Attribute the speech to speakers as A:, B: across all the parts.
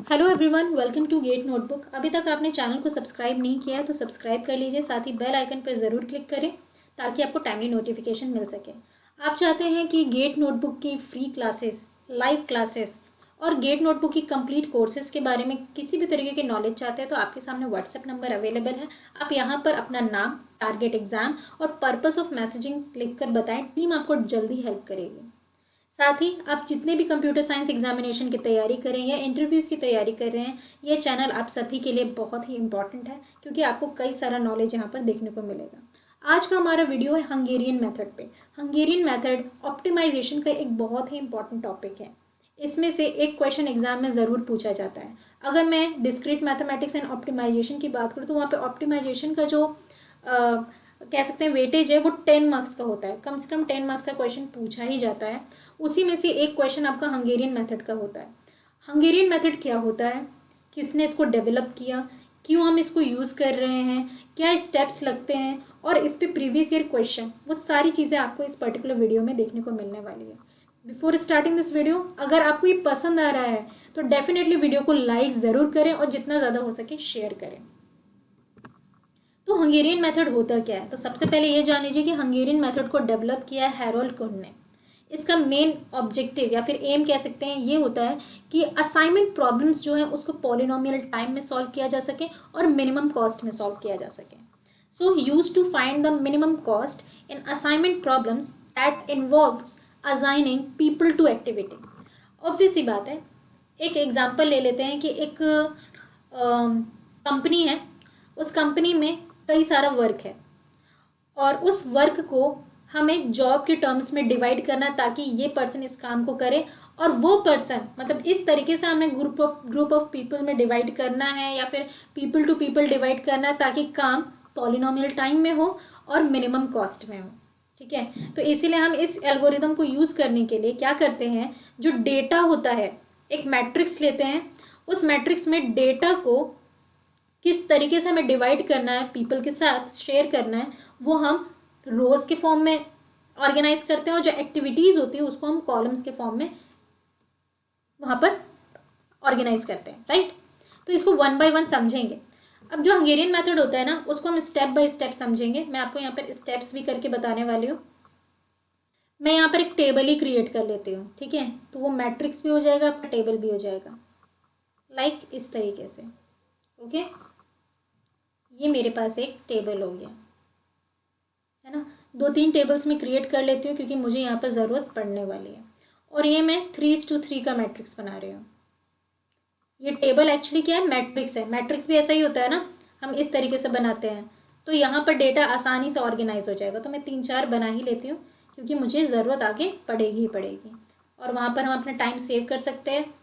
A: Hello everyone, welcome to get notebook. अभी तक आपने चैनल को सब्सक्राइब नहीं किया है तो सब्सक्राइब कर लीजिए, साथ ही बेल आइकन पर ज़रूर क्लिक करें ताकि आपको टाइमली नोटिफिकेशन मिल सके। आप चाहते हैं कि गेट नोटबुक की फ्री क्लासेस, लाइव क्लासेस और गेट नोटबुक की कंप्लीट कोर्सेज के बारे में किसी भी तरीके की नॉलेज चाहते हैं तो आपके सामने व्हाट्सएप नंबर अवेलेबल है। आप यहाँ पर अपना नाम, टारगेट एग्जाम और पर्पस ऑफ मैसेजिंग लिख कर बताएं, टीम आपको जल्दी हेल्प करेगी। साथ ही आप जितने भी कंप्यूटर साइंस एग्जामिनेशन की तैयारी करें या इंटरव्यूज़ की तैयारी कर रहे हैं, ये चैनल आप सभी के लिए बहुत ही इंपॉर्टेंट है क्योंकि आपको कई सारा नॉलेज यहाँ पर देखने को मिलेगा। आज का हमारा वीडियो है हंगेरियन मेथड पे। हंगेरियन मेथड ऑप्टिमाइजेशन का एक बहुत ही इंपॉर्टेंट टॉपिक है। इसमें से एक क्वेश्चन एग्जाम में ज़रूर पूछा जाता है। अगर मैं डिस्क्रीट मैथमेटिक्स एंड ऑप्टिमाइजेशन की बात करूँ तो वहाँ पे ऑप्टिमाइजेशन का जो कह सकते हैं वेटेज है वो 10 मार्क्स का होता है। कम से कम 10 मार्क्स का क्वेश्चन पूछा ही जाता है। उसी में से एक क्वेश्चन आपका हंगेरियन मेथड का होता है। हंगेरियन मेथड क्या होता है, किसने इसको डेवलप किया, क्यों हम इसको यूज़ कर रहे हैं, क्या स्टेप्स लगते हैं और इस पे प्रीवियस ईयर क्वेश्चन, वो सारी चीज़ें आपको इस पर्टिकुलर वीडियो में देखने को मिलने वाली है। बिफोर स्टार्टिंग दिस वीडियो, अगर आपको ये पसंद आ रहा है तो डेफिनेटली वीडियो को लाइक ज़रूर करें और जितना ज़्यादा हो सके शेयर करें। तो हंगेरियन मेथड होता क्या है, तो सबसे पहले ये जान लीजिए कि हंगेरियन मेथड को डेवलप किया है हैरोल्ड कुहन ने। इसका मेन ऑब्जेक्टिव या फिर एम कह सकते हैं ये होता है कि असाइनमेंट प्रॉब्लम्स जो है उसको पॉलिनोमियल टाइम में सॉल्व किया जा सके और मिनिमम कॉस्ट में सॉल्व किया जा सके। So use to find the minimum cost in assignment problems that involves assigning people to activity. Obvious सी बात है, एक एग्जाम्पल ले लेते हैं कि एक कंपनी है, उस कंपनी में कई सारा वर्क है और उस वर्क को हमें जॉब के टर्म्स में डिवाइड करना ताकि ये पर्सन इस काम को करे और वो पर्सन, मतलब इस तरीके से हमें ग्रुप ऑफ पीपल में डिवाइड करना है या फिर पीपल टू पीपल डिवाइड करना है ताकि काम पॉलिनोमियल टाइम में हो और मिनिमम कॉस्ट में हो। ठीक है, तो इसीलिए हम इस एल्गोरिदम को यूज़ करने के लिए क्या करते हैं, जो डेटा होता है एक मैट्रिक्स लेते हैं, उस मैट्रिक्स में डेटा को किस तरीके से हमें डिवाइड करना है, पीपल के साथ शेयर करना है, वो हम रोज के फॉर्म में ऑर्गेनाइज करते हैं और जो एक्टिविटीज़ होती है उसको हम कॉलम्स के फॉर्म में वहाँ पर ऑर्गेनाइज करते हैं। राइट, तो इसको वन बाय वन समझेंगे। अब जो हंगेरियन मेथड होता है ना, उसको हम स्टेप बाय स्टेप समझेंगे। मैं आपको यहाँ पर स्टेप्स भी करके बताने वाली हूँ। मैं यहाँ पर एक टेबल ही क्रिएट कर लेती हूँ। ठीक है, तो वो मैट्रिक्स भी हो जाएगा, आपका टेबल भी हो जाएगा, लाइक इस तरीके से। ओके, ये मेरे पास एक टेबल हो गया है ना। 2-3 टेबल्स में क्रिएट कर लेती हूँ क्योंकि मुझे यहाँ पर ज़रूरत पड़ने वाली है। और ये मैं 3:3 का मैट्रिक्स बना रही हूँ। ये टेबल एक्चुअली क्या है, मैट्रिक्स है। मैट्रिक्स भी ऐसा ही होता है ना, हम इस तरीके से बनाते हैं तो यहाँ पर डेटा आसानी से ऑर्गेनाइज हो जाएगा। तो मैं 3-4 बना ही लेती हूँ क्योंकि मुझे ज़रूरत आगे पड़ेगी ही पड़ेगी। और वहाँ पर हम अपना टाइम सेव कर सकते हैं।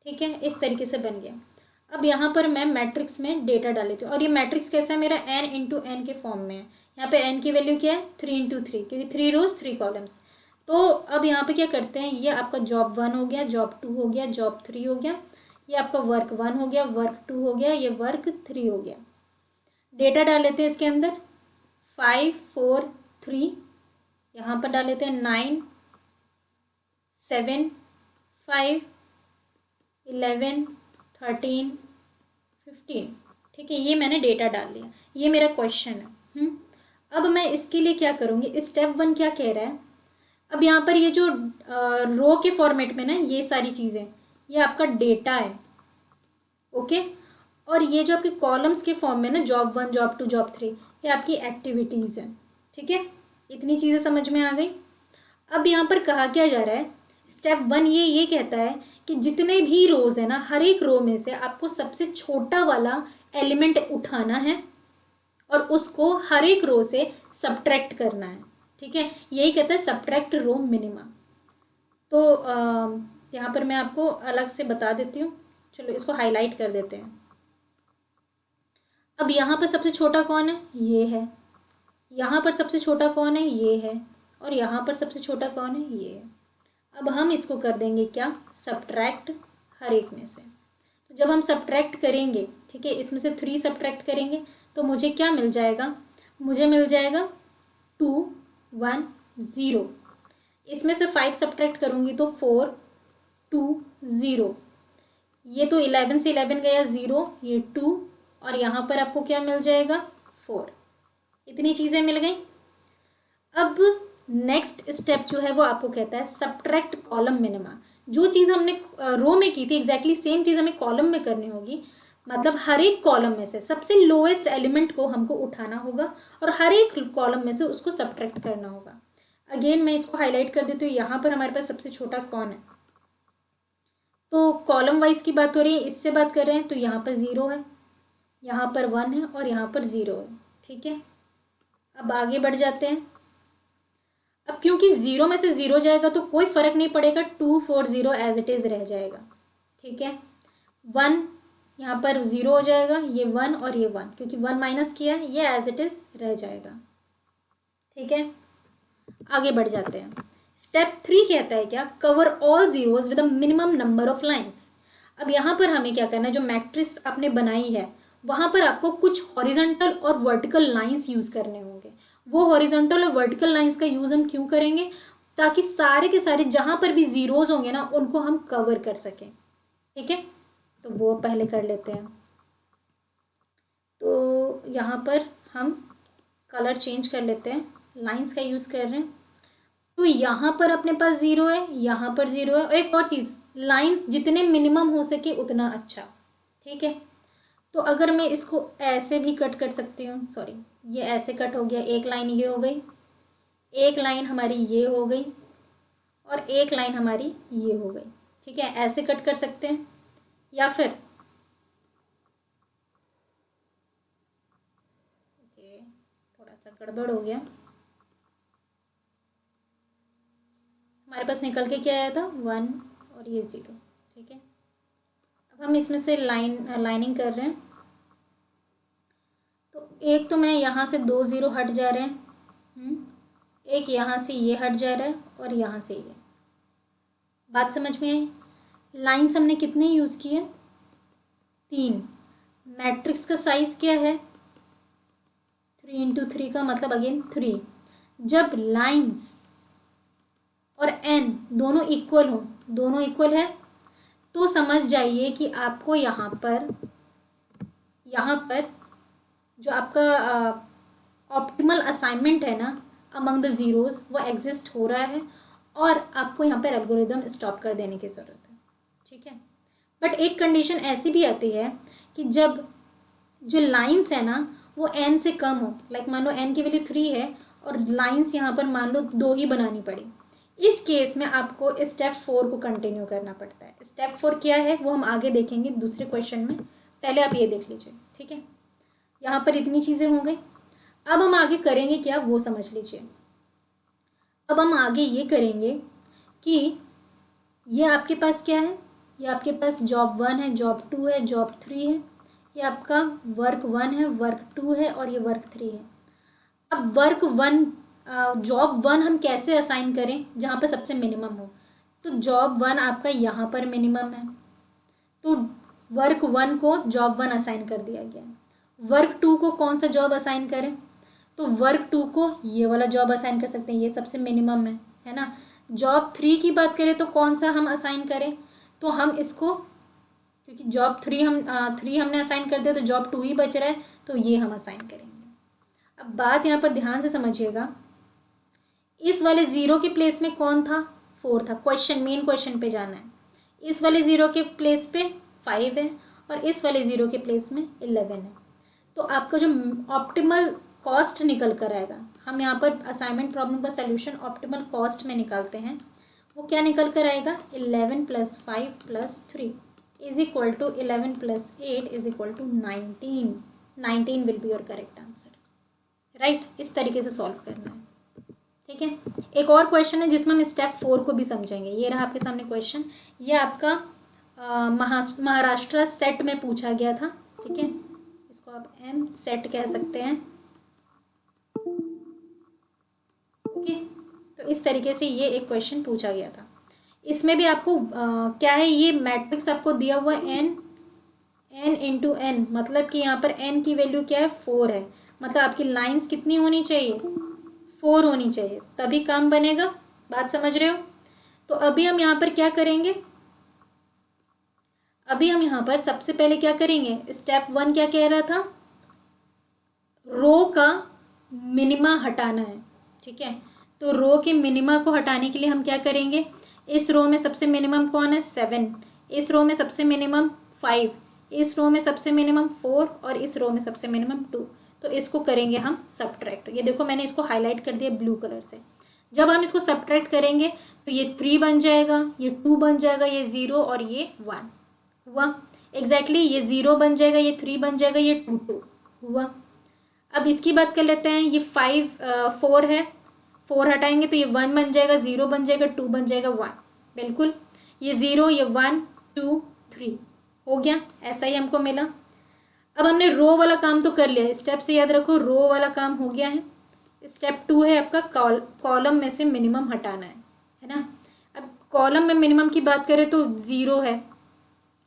A: ठीक है, इस तरीके से बन गया। अब यहाँ पर मैं मैट्रिक्स में डेटा डाल लेती हूँ और ये मैट्रिक्स कैसा है, मेरा n×n के फॉर्म में है। यहाँ पे n की वैल्यू क्या है, 3×3, क्योंकि 3 रोज 3 कॉलम्स। तो अब यहाँ पे क्या करते हैं, ये आपका जॉब 1 हो गया, जॉब 2 हो गया, जॉब 3 हो गया, ये आपका वर्क 1 हो गया, वर्क 2 हो गया, ये वर्क 3 हो गया। डेटा डाल लेते हैं इसके अंदर 5, 4, 3, यहाँ पर डाल लेते हैं 9, 7, 5, 11, 13, 15। ठीक है, ये मैंने डेटा डाल दिया, ये मेरा क्वेश्चन है। अब मैं इसके लिए क्या करूँगी, स्टेप 1 क्या कह रहा है, अब यहाँ पर ये जो रो के फॉर्मेट में ना ये सारी चीज़ें, ये आपका डेटा है। ओके, और ये जो आपके कॉलम्स के फॉर्म में ना, जॉब 1, जॉब 2, जॉब 3, ये आपकी एक्टिविटीज़ है। ठीक है, इतनी चीज़ें समझ में आ गई। अब यहाँ पर कहा क्या जा रहा है, स्टेप 1 ये कहता है कि जितने भी रोज है ना, हर एक रो में से आपको सबसे छोटा वाला एलिमेंट उठाना है और उसको हर एक रो से सब्ट्रैक्ट करना है। ठीक है, यही कहता है सब्ट्रैक्ट रो मिनिमा। तो यहाँ पर मैं आपको अलग से बता देती हूँ। चलो इसको हाईलाइट कर देते हैं। अब यहाँ पर सबसे छोटा कौन है, ये है। यहाँ पर सबसे छोटा कौन है, ये है। और यहाँ पर सबसे छोटा कौन है, ये है। अब हम इसको कर देंगे क्या, सब्ट्रैक्ट हर एक में से। तो जब हम सब्ट्रैक्ट करेंगे, ठीक है, इसमें से 3 सब्ट्रैक्ट करेंगे तो मुझे क्या मिल जाएगा, मुझे मिल जाएगा 2, 1, 0। इसमें से 5 सब्ट्रैक्ट करूँगी तो 4 2 0, ये तो 11 से 11 गया 0, ये 2, और यहाँ पर आपको क्या मिल जाएगा 4। इतनी चीज़ें मिल गई। अब नेक्स्ट स्टेप जो है वो आपको कहता है सब्ट्रैक्ट कॉलम मिनिमा। जो चीज़ हमने रो में की थी एग्जैक्टली सेम चीज़ हमें कॉलम में करनी होगी। मतलब हर एक कॉलम में से सबसे लोएस्ट एलिमेंट को हमको उठाना होगा और हर एक कॉलम में से उसको सब्ट्रैक्ट करना होगा। अगेन मैं इसको हाईलाइट कर देती हूँ। यहाँ पर हमारे पास सबसे छोटा कौन है, तो कॉलम वाइज की बात हो रही है, इससे बात कर रहे हैं तो यहाँ पर 0 है, यहाँ पर 1 है और यहाँ पर 0 है। ठीक है, अब आगे बढ़ जाते हैं। अब क्योंकि 0 में से 0 जाएगा तो कोई फर्क नहीं पड़ेगा, 2 4 0 एज इट इज़ रह जाएगा। ठीक है, 1 यहाँ पर 0 हो जाएगा, ये 1 और ये 1, क्योंकि 1 माइनस किया है, ये एज इट इज़ रह जाएगा। ठीक है, आगे बढ़ जाते हैं। स्टेप 3 कहता है क्या, cover all zeros with a minimum number of lines. अब यहाँ पर हमें क्या करना है, जो मैट्रिक्स आपने बनाई है वहाँ पर आपको कुछ हॉरिजॉन्टल और वर्टिकल लाइंस यूज़ करने होंगे। वो हॉरिजॉन्टल और वर्टिकल लाइंस का यूज़ हम क्यों करेंगे, ताकि सारे के सारे जहाँ पर भी जीरोज होंगे ना उनको हम कवर कर सकें। ठीक है, तो वो पहले कर लेते हैं। तो यहाँ पर हम कलर चेंज कर लेते हैं, लाइंस का यूज़ कर रहे हैं। तो यहाँ पर अपने पास 0 है, यहाँ पर 0 है, और एक और चीज़, लाइंस जितने मिनिमम हो सके उतना अच्छा। ठीक है, तो अगर मैं इसको ऐसे भी कट कर सकती हूँ, सॉरी ये ऐसे कट हो गया, एक लाइन ये हो गई, एक लाइन हमारी ये हो गई, और एक लाइन हमारी ये हो गई। ठीक है, ऐसे कट कर सकते हैं, या फिर थोड़ा सा गड़बड़ हो गया, हमारे पास निकल के क्या आया था 1 और ये 0। ठीक है, अब हम इसमें से लाइनिंग कर रहे हैं। तो एक तो मैं यहाँ से 2 0 हट जा रहे हैं, एक यहाँ से ये हट जा रहा है और यहाँ से ये। बात समझ में आई। लाइंस हमने कितने यूज़ किए, 3। मैट्रिक्स का साइज क्या है 3 × 3 का मतलब अगेन 3। जब लाइंस और n दोनों इक्वल हो, दोनों इक्वल है, तो समझ जाइए कि आपको यहाँ पर जो आपका ऑप्टिमल असाइनमेंट है ना अमंग द जीरोज वो एग्जिस्ट हो रहा है, और आपको यहाँ पर एल्गोरिदम स्टॉप कर देने की ज़रूरत है। ठीक है, बट एक कंडीशन ऐसी भी आती है कि जब जो लाइंस है ना वो n से कम हो, लाइक मान लो n की वैल्यू 3 है और लाइंस यहाँ पर मान लो 2 ही बनानी पड़ी, इस केस में आपको स्टेप 4 को कंटिन्यू करना पड़ता है। स्टेप 4 क्या है वो हम आगे देखेंगे दूसरे क्वेश्चन में, पहले आप ये देख लीजिए। ठीक है, यहाँ पर इतनी चीज़ें हो गई। अब हम आगे करेंगे क्या वो समझ लीजिए। अब हम आगे ये करेंगे कि ये आपके पास क्या है, ये आपके पास जॉब 1 है, जॉब 2 है, जॉब 3 है, ये आपका वर्क 1 है, वर्क 2 है और ये वर्क 3 है। अब वर्क 1 जॉब 1 हम कैसे असाइन करें जहाँ पर सबसे मिनिमम हो, तो जॉब 1 आपका यहाँ पर मिनिमम है, तो वर्क 1 को जॉब 1 असाइन कर दिया गया है। वर्क 2 को कौन सा जॉब असाइन करें, तो वर्क 2 को ये वाला जॉब असाइन कर सकते हैं, ये सबसे मिनिमम है ना। जॉब 3 की बात करें तो कौन सा हम असाइन करें, तो हम इसको, क्योंकि जॉब 3 हमने असाइन कर दिया तो जॉब 2 ही बच रहा है, तो ये हम असाइन करेंगे। अब बात यहाँ पर ध्यान से समझिएगा, इस वाले 0 के प्लेस में कौन था 4 था, मेन क्वेश्चन पे जाना है। इस वाले 0 के प्लेस पे 5 है और इस वाले 0 के प्लेस में 11 है, तो आपका जो ऑप्टिमल कॉस्ट निकल कर आएगा, हम यहाँ पर असाइनमेंट प्रॉब्लम का सलूशन ऑप्टिमल कॉस्ट में निकालते हैं, वो क्या निकल कर आएगा 11 + 5 + 3 is equal to 11 + 8 is equal to 19। 19 will be your correct answer, right. इस तरीके से सॉल्व करना है। ठीक है, एक और क्वेश्चन है जिसमें हम स्टेप 4 को भी समझेंगे। ये रहा आपके सामने क्वेश्चन, ये आपका महाराष्ट्र सेट में पूछा गया था। ठीक है, इसको आप एम सेट कह सकते हैं। ओके, तो इस तरीके से ये एक क्वेश्चन पूछा गया था। इसमें भी आपको क्या है, ये मैट्रिक्स आपको दिया हुआ n × n, मतलब कि यहाँ पर n की वैल्यू क्या है 4 है, मतलब आपकी लाइंस कितनी होनी चाहिए 4 होनी चाहिए, तभी काम बनेगा, बात समझ रहे हो? तो अभी हम यहाँ पर क्या करेंगे, अभी हम यहाँ पर सबसे पहले क्या करेंगे, स्टेप 1 क्या कह रहा था, रो का मिनिमा हटाना है। ठीक है, तो रो के मिनिमा को हटाने के लिए हम क्या करेंगे, इस रो में सबसे मिनिमम कौन है, 7, इस रो में सबसे मिनिमम 5, इस रो में सबसे मिनिमम 4 और इस रो में सबसे मिनिमम 2। तो इसको करेंगे हम सब्ट्रैक्ट। ये देखो मैंने इसको हाईलाइट कर दिया ब्लू कलर से। जब हम इसको सब्ट्रैक्ट करेंगे तो ये 3 बन जाएगा, ये 2 बन जाएगा, ये 0 और ये 1 हुआ। एग्जैक्टली ये 0 बन जाएगा, ये 3 बन जाएगा, ये 2 2 हुआ। अब इसकी बात कर लेते हैं, ये 4 है, 4 हटाएंगे तो ये 1 बन जाएगा, 0 बन जाएगा, 2 बन जाएगा, 1। बिल्कुल, ये 0, ये 1 2 3 हो गया, ऐसा ही हमको मिला। अब हमने रो वाला काम तो कर लिया, स्टेप से याद रखो रो वाला काम हो गया है। स्टेप 2 है आपका कॉलम में से मिनिमम हटाना है ना। अब कॉलम में मिनिमम की बात करें तो 0 है,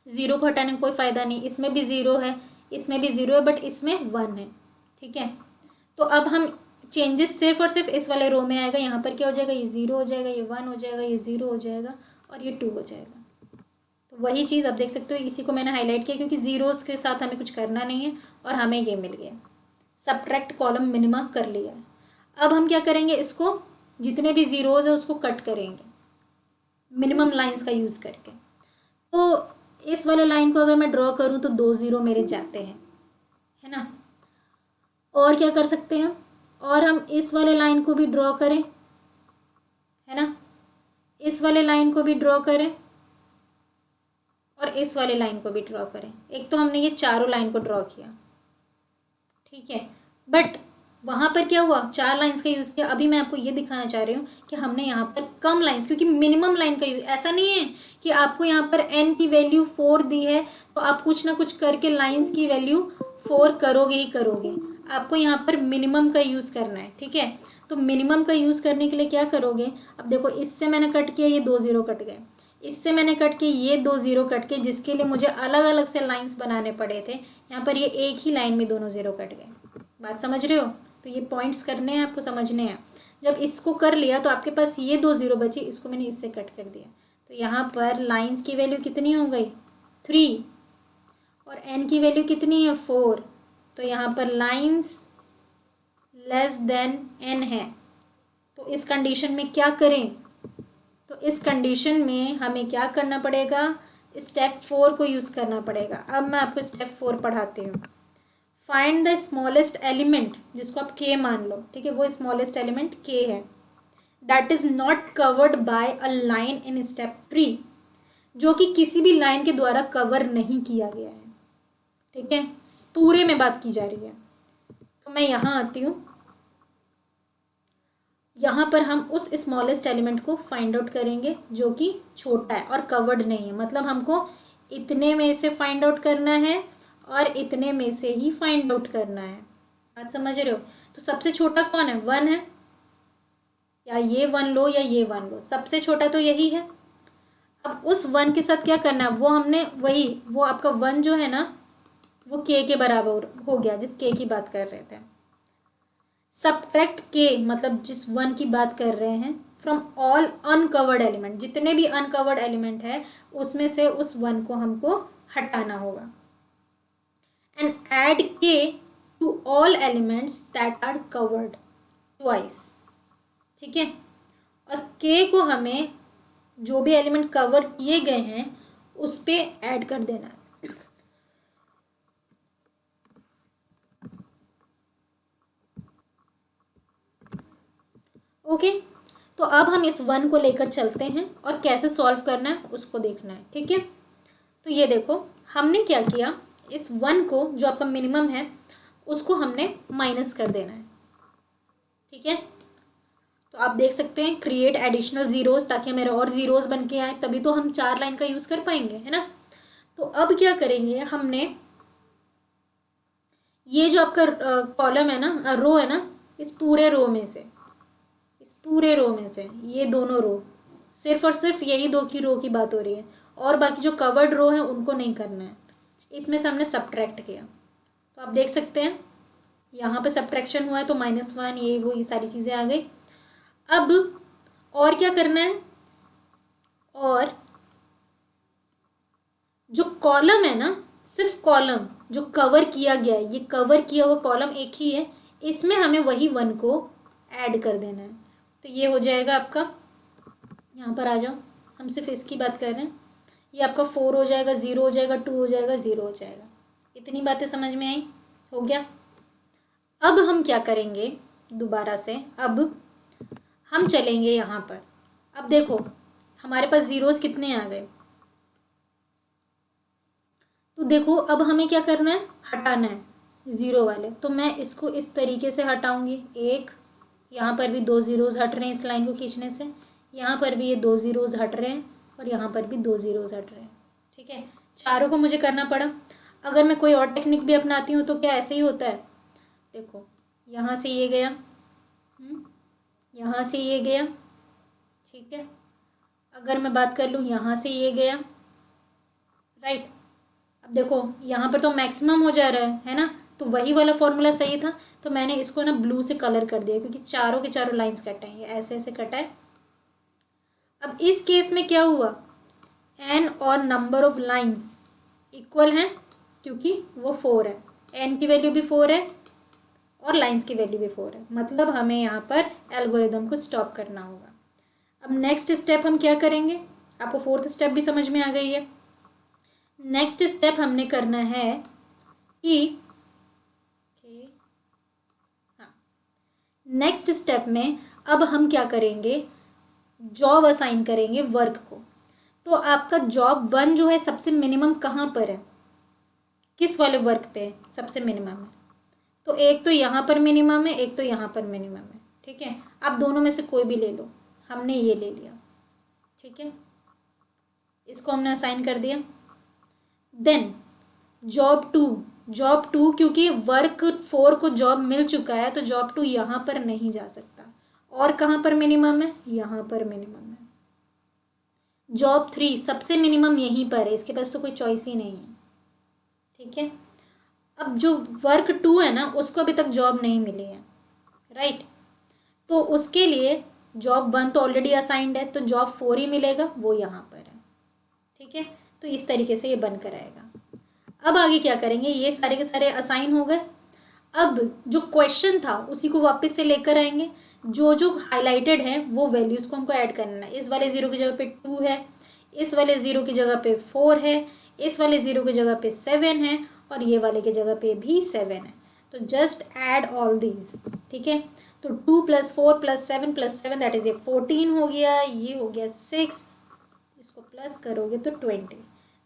A: 0 को हटाने का कोई फ़ायदा नहीं, इसमें भी 0 है, इसमें भी 0 है, बट इसमें 1 है। ठीक है, तो अब हम चेंजेस सिर्फ और सिर्फ इस वाले रो में आएगा। यहाँ पर क्या हो जाएगा, ये 0 हो जाएगा, ये 1 हो जाएगा, ये 0 हो जाएगा और ये 2 हो जाएगा। तो वही चीज़ आप देख सकते हो, इसी को मैंने हाईलाइट किया क्योंकि जीरोस के साथ हमें कुछ करना नहीं है और हमें ये मिल गया, सब्ट्रैक्ट कॉलम मिनिमा कर लिया। अब हम क्या करेंगे, इसको जितने भी जीरोज है उसको कट करेंगे मिनिमम लाइंस का यूज़ करके। तो इस वाले लाइन को अगर मैं ड्रॉ करूँ तो 2 0 मेरे जाते हैं, है ना। और क्या कर सकते हैं, और हम इस वाले लाइन को भी ड्रॉ करें, है ना, इस वाले लाइन को भी ड्रॉ करें और इस वाले लाइन को भी ड्रॉ करें। एक तो हमने ये चारों लाइन को ड्रॉ किया, ठीक है, बट वहाँ पर क्या हुआ, 4 लाइंस का यूज़ किया। अभी मैं आपको ये दिखाना चाह रही हूँ कि हमने यहाँ पर कम लाइंस, क्योंकि मिनिमम लाइन का यूज, ऐसा नहीं है कि आपको यहाँ पर n की वैल्यू 4 दी है तो आप कुछ ना कुछ करके लाइंस की वैल्यू 4 करोगे ही करोगे। आपको यहाँ पर मिनिमम का यूज़ करना है, ठीक है। तो मिनिमम का यूज़ करने के लिए क्या करोगे, अब देखो इससे मैंने कट किया, ये 2 0 कट गए, इससे मैंने कट किया, ये 2 0 कट के, जिसके लिए मुझे अलग अलग से लाइंस बनाने पड़े थे। यहाँ पर ये एक ही लाइन में दोनों 0 कट गए। बात समझ रहे हो? तो ये पॉइंट्स करने हैं आपको, समझने हैं। जब इसको कर लिया तो आपके पास ये 2 0 बची, इसको मैंने इससे कट कर दिया। तो यहाँ पर लाइंस की वैल्यू कितनी हो गई, 3, और n की वैल्यू कितनी है, 4। तो यहाँ पर लाइंस लेस देन n है। तो इस कंडीशन में क्या करें, तो इस कंडीशन में हमें क्या करना पड़ेगा, स्टेप 4 को यूज़ करना पड़ेगा। अब मैं आपको स्टेप 4 पढ़ाती हूँ। फाइंड द स्मॉलेस्ट एलिमेंट, जिसको आप k मान लो, ठीक है, वो स्मॉलेस्ट एलिमेंट k है, that is not covered by a line in step 3, जो कि किसी भी लाइन के द्वारा कवर नहीं किया गया है। ठीक है, पूरे में बात की जा रही है। तो मैं यहाँ आती हूँ, यहाँ पर हम उस स्मॉलेस्ट एलिमेंट को फाइंड आउट करेंगे जो कि छोटा है और कवर्ड नहीं है। मतलब हमको इतने में से फाइंड आउट करना है और इतने में से ही फाइंड आउट करना है। बात समझ रहे हो? तो सबसे छोटा कौन है, 1 है, या ये 1 लो या ये 1 लो, सबसे छोटा तो यही है। अब उस 1 के साथ क्या करना है, वो हमने वही, वो आपका 1 जो है ना, वो k के बराबर हो गया, जिस k की बात कर रहे थे। सब्ट्रैक्ट k, मतलब जिस 1 की बात कर रहे हैं, फ्रॉम ऑल अनकवर्ड एलिमेंट, जितने भी अनकवर्ड एलिमेंट है उसमें से उस 1 को हमको हटाना होगा। And add k to all elements that are covered twice. ठीक है, और k को हमें जो भी एलिमेंट कवर किए गए हैं उस पे ऐड कर देना है। ओके, तो अब हम इस 1 को लेकर चलते हैं और कैसे सॉल्व करना है उसको देखना है। ठीक है, तो ये देखो हमने क्या किया, इस 1 को जो आपका मिनिमम है उसको हमने माइनस कर देना है। ठीक है, तो आप देख सकते हैं क्रिएट एडिशनल जीरोस, ताकि मेरे और जीरोस बन के आए, तभी तो हम 4 लाइन का यूज़ कर पाएंगे, है ना। तो अब क्या करेंगे, हमने ये जो आपका कॉलम है ना, रो है ना, इस पूरे रो में से ये दोनों रो, सिर्फ और सिर्फ यही 2 की रो की बात हो रही है, और बाकी जो कवर्ड रो है उनको नहीं करना है। इसमें से हमने सब्ट्रैक्ट किया, तो आप देख सकते हैं यहाँ पे सब्ट्रैक्शन हुआ है, तो -1 ये वो ये सारी चीज़ें आ गई। अब और क्या करना है, और जो कॉलम है ना, सिर्फ कॉलम जो कवर किया गया है, ये कवर किया हुआ कॉलम एक ही है, इसमें हमें वही 1 को ऐड कर देना है। तो ये हो जाएगा आपका, यहाँ पर आ जाओ, हम सिर्फ इसकी बात कर रहे हैं, ये आपका 4 हो जाएगा, 0 हो जाएगा, 2 हो जाएगा, 0 हो जाएगा। इतनी बातें समझ में आई? हो गया। अब हम क्या करेंगे दोबारा से, अब हम चलेंगे यहाँ पर। अब देखो हमारे पास जीरोस कितने आ गए, तो देखो अब हमें क्या करना है, हटाना है ज़ीरो वाले। तो मैं इसको इस तरीके से हटाऊंगी, एक, यहाँ पर भी 2 ज़ीरोज़ हट रहे हैं इस लाइन को खींचने से, यहाँ पर भी ये 2 ज़ीरोज़ हट रहे हैं, और यहाँ पर भी 2 ज़ीरोज़ हट रहे हैं। ठीक है, चारों को मुझे करना पड़ा। अगर मैं कोई और टेक्निक भी अपनाती हूँ तो क्या ऐसे ही होता है, देखो यहाँ से ये गया, यहाँ से ये गया, ठीक है। अगर मैं बात कर लूँ, यहाँ से ये गया, राइट। अब देखो यहाँ पर तो मैक्सिमम हो जा रहा है ना, तो वही वाला फॉर्मूला सही था, तो मैंने इसको ना ब्लू से कलर कर दिया, क्योंकि चारों के चारों लाइंस कटे हैं, ये ऐसे ऐसे कटा है। अब इस केस में क्या हुआ, n और नंबर ऑफ लाइंस इक्वल हैं, क्योंकि वो 4 है, n की वैल्यू भी 4 है और लाइंस की वैल्यू भी 4 है, मतलब हमें यहाँ पर एल्गोरिदम को स्टॉप करना होगा। अब नेक्स्ट स्टेप हम क्या करेंगे, आपको 4th स्टेप भी समझ में आ गई है। नेक्स्ट स्टेप हमने करना है कि हाँ, नेक्स्ट स्टेप में अब हम क्या करेंगे, जॉब असाइन करेंगे वर्क को। तो आपका जॉब 1 जो है सबसे मिनिमम कहाँ पर है, किस वाले वर्क पे सबसे मिनिमम है, तो एक तो यहाँ पर मिनिमम है, एक तो यहाँ पर मिनिमम है। ठीक है, आप दोनों में से कोई भी ले लो, हमने ये ले लिया, ठीक है, इसको हमने असाइन कर दिया। देन जॉब 2 क्योंकि वर्क 4 को जॉब मिल चुका है, तो जॉब 2 यहाँ पर नहीं जा सकता, और कहाँ पर मिनिमम है, यहाँ पर मिनिमम है। जॉब 3 सबसे मिनिमम यहीं पर है, इसके पास तो कोई चॉइस ही नहीं है। ठीक है, अब जो वर्क 2 है ना, उसको अभी तक जॉब नहीं मिली है, राइट। तो उसके लिए जॉब 1 तो ऑलरेडी असाइंड है, तो जॉब 4 ही मिलेगा, वो यहाँ पर है। ठीक है, तो इस तरीके से ये बनकर आएगा। अब आगे क्या करेंगे, ये सारे के सारे असाइन हो गए। अब जो क्वेश्चन था उसी को वापस से लेकर आएंगे, जो जो हाईलाइटेड है वो वैल्यूज़ को हमको ऐड करना है। इस वाले 0 की जगह पे 2 है, इस वाले 0 की जगह पे 4 है, इस वाले 0 की जगह पे 7 है, और ये वाले की जगह पे भी 7 है। तो जस्ट ऐड ऑल दीज, ठीक है। तो 2 + 4 + 7 + 7 दैट इज 14 हो गया, ये हो गया 6, इसको प्लस करोगे तो 20।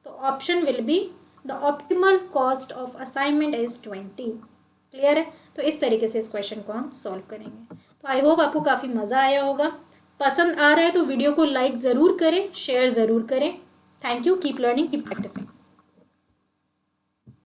A: तो option will be the optimal cost of assignment is 20। Clear है, तो इस तरीके से इस क्वेश्चन को हम सॉल्व करेंगे। तो आई होप आपको काफ़ी मज़ा आया होगा। पसंद आ रहा है तो वीडियो को लाइक ज़रूर करें, शेयर ज़रूर करें। Thank you, keep learning, keep practising.